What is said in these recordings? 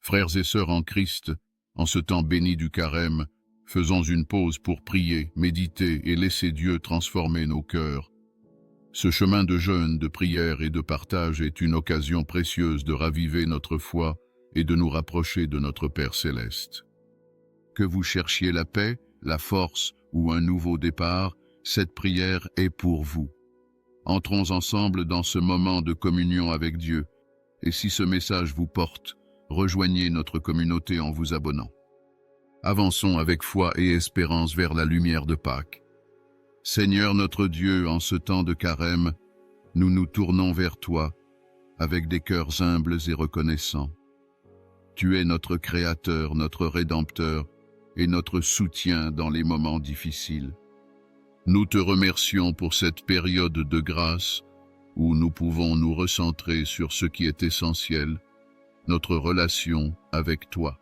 Frères et sœurs en Christ, en ce temps béni du carême, faisons une pause pour prier, méditer et laisser Dieu transformer nos cœurs. Ce chemin de jeûne, de prière et de partage est une occasion précieuse de raviver notre foi et de nous rapprocher de notre Père céleste. Que vous cherchiez la paix, la force ou un nouveau départ, cette prière est pour vous. Entrons ensemble dans ce moment de communion avec Dieu, et si ce message vous porte, rejoignez notre communauté en vous abonnant. Avançons avec foi et espérance vers la lumière de Pâques. Seigneur notre Dieu, en ce temps de carême, nous nous tournons vers toi avec des cœurs humbles et reconnaissants. Tu es notre Créateur, notre Rédempteur et notre soutien dans les moments difficiles. Nous te remercions pour cette période de grâce où nous pouvons nous recentrer sur ce qui est essentiel, notre relation avec toi.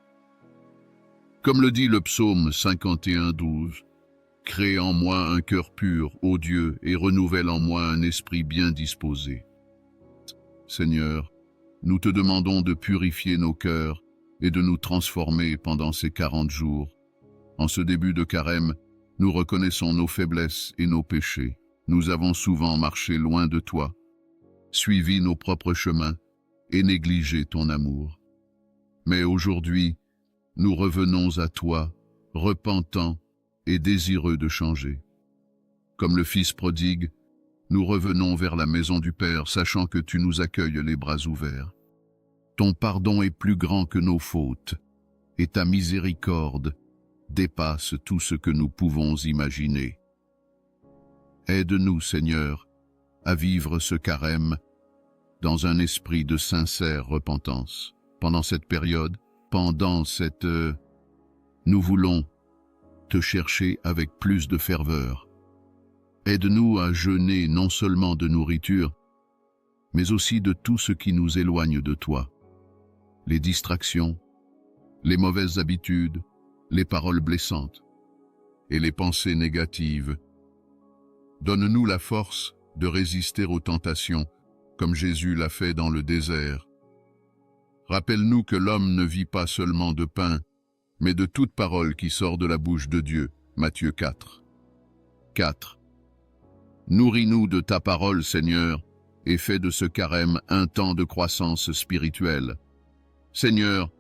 Comme le dit le psaume 51:12, « Crée en moi un cœur pur, ô Dieu, et renouvelle en moi un esprit bien disposé. » Seigneur, nous te demandons de purifier nos cœurs et de nous transformer pendant ces 40 jours. En ce début de carême, nous reconnaissons nos faiblesses et nos péchés. Nous avons souvent marché loin de toi, suivi nos propres chemins et négligé ton amour. Mais aujourd'hui, nous revenons à toi, repentants et désireux de changer. Comme le Fils prodigue, nous revenons vers la maison du Père, sachant que tu nous accueilles les bras ouverts. Ton pardon est plus grand que nos fautes, et ta miséricorde dépasse tout ce que nous pouvons imaginer. Aide-nous, Seigneur, à vivre ce carême dans un esprit de sincère repentance. Pendant cette période, nous voulons te chercher avec plus de ferveur. Aide-nous à jeûner non seulement de nourriture, mais aussi de tout ce qui nous éloigne de toi. Les distractions, les mauvaises habitudes, les paroles blessantes et les pensées négatives. Donne-nous la force de résister aux tentations, comme Jésus l'a fait dans le désert. Rappelle-nous que l'homme ne vit pas seulement de pain, mais de toute parole qui sort de la bouche de Dieu. Matthieu 4. 4. Nourris-nous de ta parole, Seigneur, et fais de ce carême un temps de croissance spirituelle. Seigneur,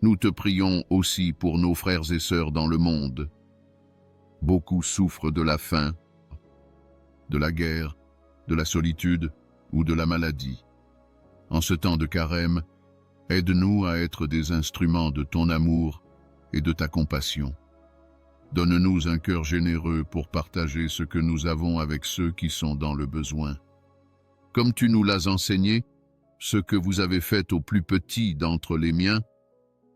nous te prions aussi pour nos frères et sœurs dans le monde. Beaucoup souffrent de la faim, de la guerre, de la solitude ou de la maladie. En ce temps de carême, aide-nous à être des instruments de ton amour et de ta compassion. Donne-nous un cœur généreux pour partager ce que nous avons avec ceux qui sont dans le besoin. Comme tu nous l'as enseigné, ce que vous avez fait au plus petit d'entre les miens,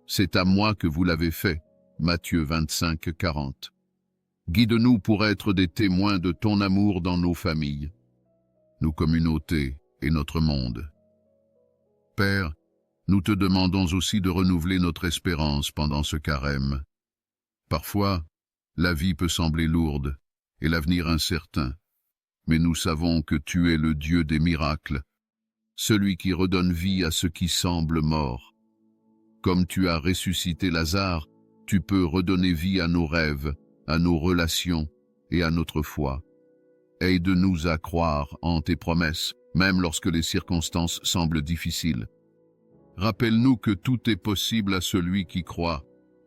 c'est à moi que vous l'avez fait. Matthieu 25, 40. Guide-nous pour être des témoins de ton amour dans nos familles, nos communautés et notre monde. Père, nous te demandons aussi de renouveler notre espérance pendant ce carême. Parfois, la vie peut sembler lourde et l'avenir incertain, mais nous savons que tu es le Dieu des miracles, celui qui redonne vie à ce qui semble mort. Comme tu as ressuscité Lazare, tu peux redonner vie à nos rêves, à nos relations et à notre foi. Aide-nous à croire en tes promesses, même lorsque les circonstances semblent difficiles. Rappelle-nous que tout est possible à celui qui croit.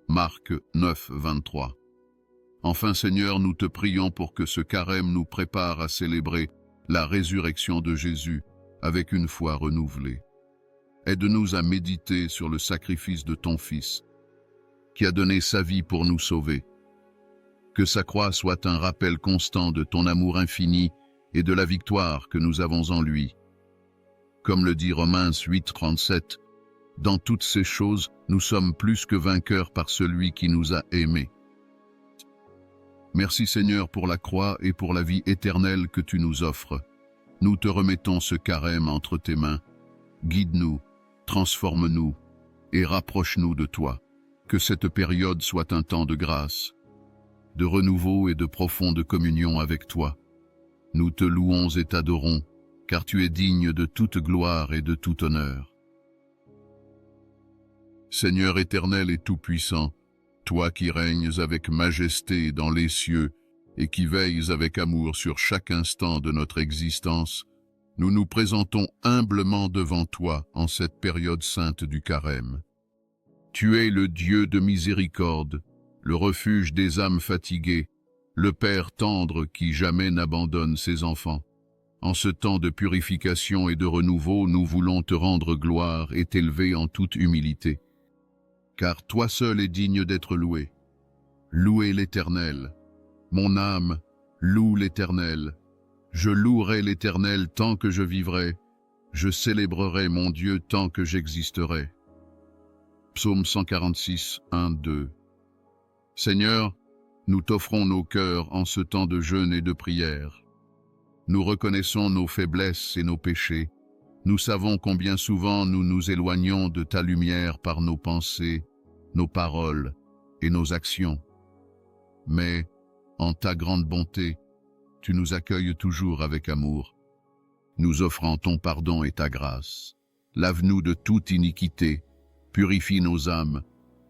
Marc 9, 23. Enfin, Seigneur, nous te prions pour que ce carême nous prépare à célébrer la résurrection de Jésus avec une foi renouvelée. Aide-nous à méditer sur le sacrifice de ton Fils, qui a donné sa vie pour nous sauver. Que sa croix soit un rappel constant de ton amour infini et de la victoire que nous avons en lui. Comme le dit Romains 8, 37, « Dans toutes ces choses, nous sommes plus que vainqueurs par celui qui nous a aimés. » Merci Seigneur pour la croix et pour la vie éternelle que tu nous offres. Nous te remettons ce carême entre tes mains. Guide-nous, transforme-nous et rapproche-nous de toi. Que cette période soit un temps de grâce, de renouveau et de profonde communion avec toi. Nous te louons et t'adorons, car tu es digne de toute gloire et de tout honneur. Seigneur éternel et tout-puissant, toi qui règnes avec majesté dans les cieux et qui veilles avec amour sur chaque instant de notre existence, nous nous présentons humblement devant toi en cette période sainte du Carême. Tu es le Dieu de miséricorde, le refuge des âmes fatiguées, le Père tendre qui jamais n'abandonne ses enfants. En ce temps de purification et de renouveau, nous voulons te rendre gloire et t'élever en toute humilité. Car toi seul es digne d'être loué. Louez l'Éternel. Mon âme, loue l'Éternel. Je louerai l'Éternel tant que je vivrai. Je célébrerai mon Dieu tant que j'existerai. Psaume 146, 1-2. Seigneur, nous t'offrons nos cœurs en ce temps de jeûne et de prière. Nous reconnaissons nos faiblesses et nos péchés. Nous savons combien souvent nous nous éloignons de ta lumière par nos pensées, nos paroles et nos actions. Mais, en ta grande bonté, tu nous accueilles toujours avec amour, nous offrant ton pardon et ta grâce. Lave-nous de toute iniquité, purifie nos âmes,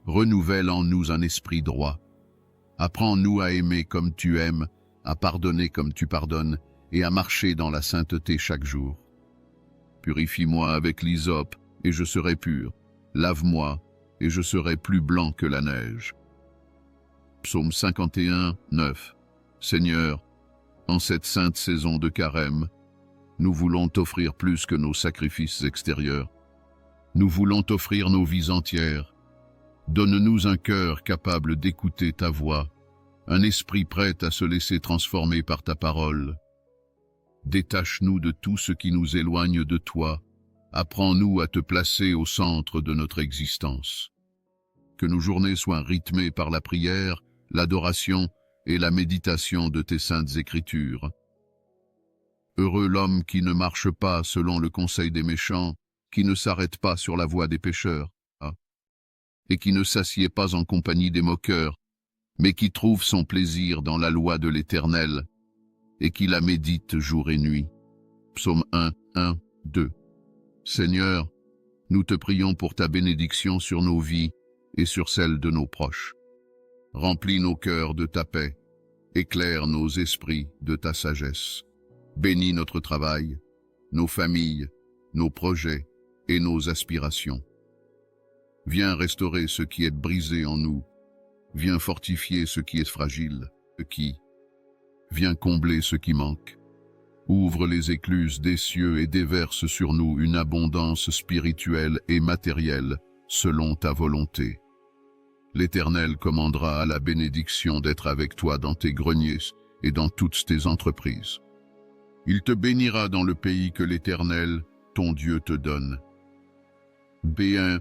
renouvelle en nous un esprit droit. Apprends-nous à aimer comme tu aimes, à pardonner comme tu pardonnes, et à marcher dans la sainteté chaque jour. Purifie-moi avec l'hysope, et je serai pur. Lave-moi, et je serai plus blanc que la neige. Psaume 51, 9. Seigneur, en cette sainte saison de Carême, nous voulons t'offrir plus que nos sacrifices extérieurs. Nous voulons t'offrir nos vies entières. Donne-nous un cœur capable d'écouter ta voix, un esprit prêt à se laisser transformer par ta parole. Détache-nous de tout ce qui nous éloigne de toi. Apprends-nous à te placer au centre de notre existence. Que nos journées soient rythmées par la prière, l'adoration et la méditation de tes saintes Écritures. Heureux l'homme qui ne marche pas selon le conseil des méchants, qui ne s'arrête pas sur la voie des pécheurs, et qui ne s'assied pas en compagnie des moqueurs, mais qui trouve son plaisir dans la loi de l'Éternel, et qui la médite jour et nuit. Psaume 1, 1, 2. Seigneur, nous te prions pour ta bénédiction sur nos vies et sur celles de nos proches. Remplis nos cœurs de ta paix, éclaire nos esprits de ta sagesse. Bénis notre travail, nos familles, nos projets et nos aspirations. Viens restaurer ce qui est brisé en nous. Viens fortifier ce qui est fragile, Viens combler ce qui manque. Ouvre les écluses des cieux et déverse sur nous une abondance spirituelle et matérielle, selon ta volonté. L'Éternel commandera à la bénédiction d'être avec toi dans tes greniers et dans toutes tes entreprises. Il te bénira dans le pays que l'Éternel, ton Dieu, te donne. B1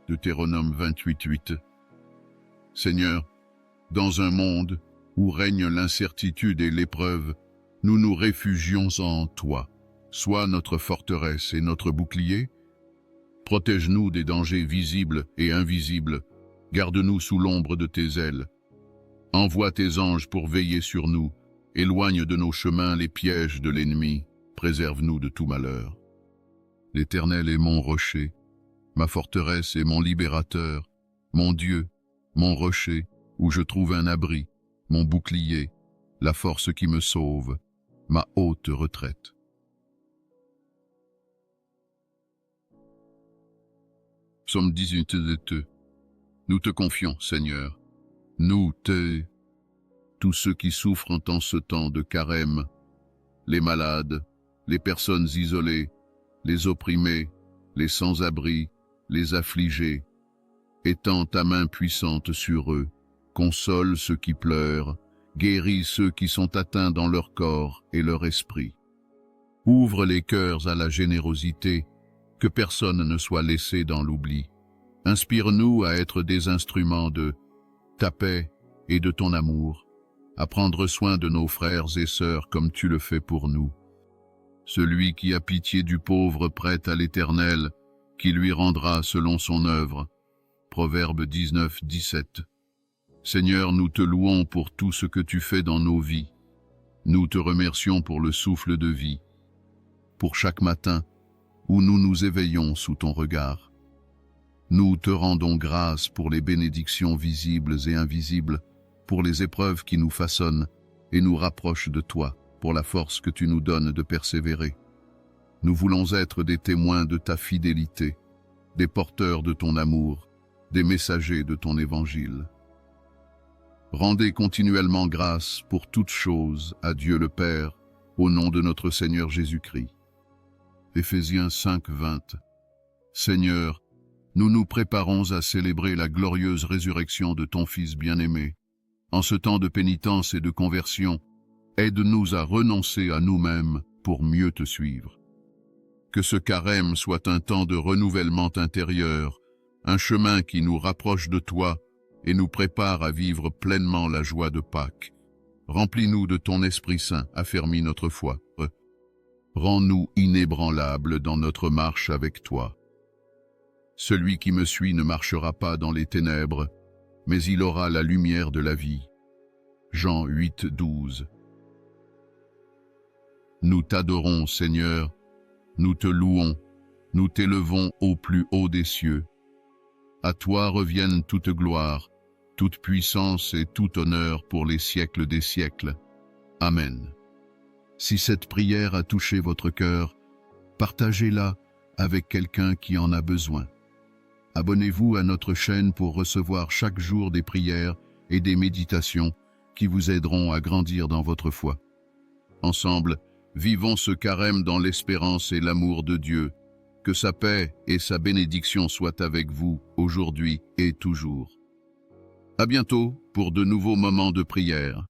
Deutéronome 28, 8. Seigneur, dans un monde où règne l'incertitude et l'épreuve, nous nous réfugions en toi. Sois notre forteresse et notre bouclier. Protège-nous des dangers visibles et invisibles. Garde-nous sous l'ombre de tes ailes. Envoie tes anges pour veiller sur nous. Éloigne de nos chemins les pièges de l'ennemi. Préserve-nous de tout malheur. L'Éternel est mon rocher, ma forteresse et mon libérateur, mon Dieu, mon rocher, où je trouve un abri, mon bouclier, la force qui me sauve, ma haute retraite. Psaume 18, 2. Nous te confions, Seigneur, tous ceux qui souffrent en ce temps de carême, les malades, les personnes isolées, les opprimés, les sans-abri, les affligés, étends ta main puissante sur eux, console ceux qui pleurent, guéris ceux qui sont atteints dans leur corps et leur esprit. Ouvre les cœurs à la générosité, que personne ne soit laissé dans l'oubli. Inspire-nous à être des instruments de ta paix et de ton amour, à prendre soin de nos frères et sœurs comme tu le fais pour nous. Celui qui a pitié du pauvre prête à l'Éternel, qui lui rendra selon son œuvre. Proverbe 19, 17. Seigneur, nous te louons pour tout ce que tu fais dans nos vies. Nous te remercions pour le souffle de vie. Pour chaque matin, où nous nous éveillons sous ton regard. Nous te rendons grâce pour les bénédictions visibles et invisibles, pour les épreuves qui nous façonnent et nous rapprochent de toi, pour la force que tu nous donnes de persévérer. Nous voulons être des témoins de ta fidélité, des porteurs de ton amour, des messagers de ton évangile. Rendez continuellement grâce pour toutes choses à Dieu le Père, au nom de notre Seigneur Jésus-Christ. Éphésiens 5:20. Seigneur, nous nous préparons à célébrer la glorieuse résurrection de ton Fils bien-aimé. En ce temps de pénitence et de conversion, aide-nous à renoncer à nous-mêmes pour mieux te suivre. Que ce carême soit un temps de renouvellement intérieur, un chemin qui nous rapproche de toi et nous prépare à vivre pleinement la joie de Pâques. Remplis-nous de ton Esprit Saint, affermis notre foi. Rends-nous inébranlables dans notre marche avec toi. Celui qui me suit ne marchera pas dans les ténèbres, mais il aura la lumière de la vie. Jean 8:12. Nous t'adorons, Seigneur, nous te louons, nous t'élevons au plus haut des cieux. À toi reviennent toute gloire, toute puissance et tout honneur pour les siècles des siècles. Amen. Si cette prière a touché votre cœur, partagez-la avec quelqu'un qui en a besoin. Abonnez-vous à notre chaîne pour recevoir chaque jour des prières et des méditations qui vous aideront à grandir dans votre foi. Ensemble, vivons ce carême dans l'espérance et l'amour de Dieu. Que sa paix et sa bénédiction soient avec vous aujourd'hui et toujours. À bientôt pour de nouveaux moments de prière.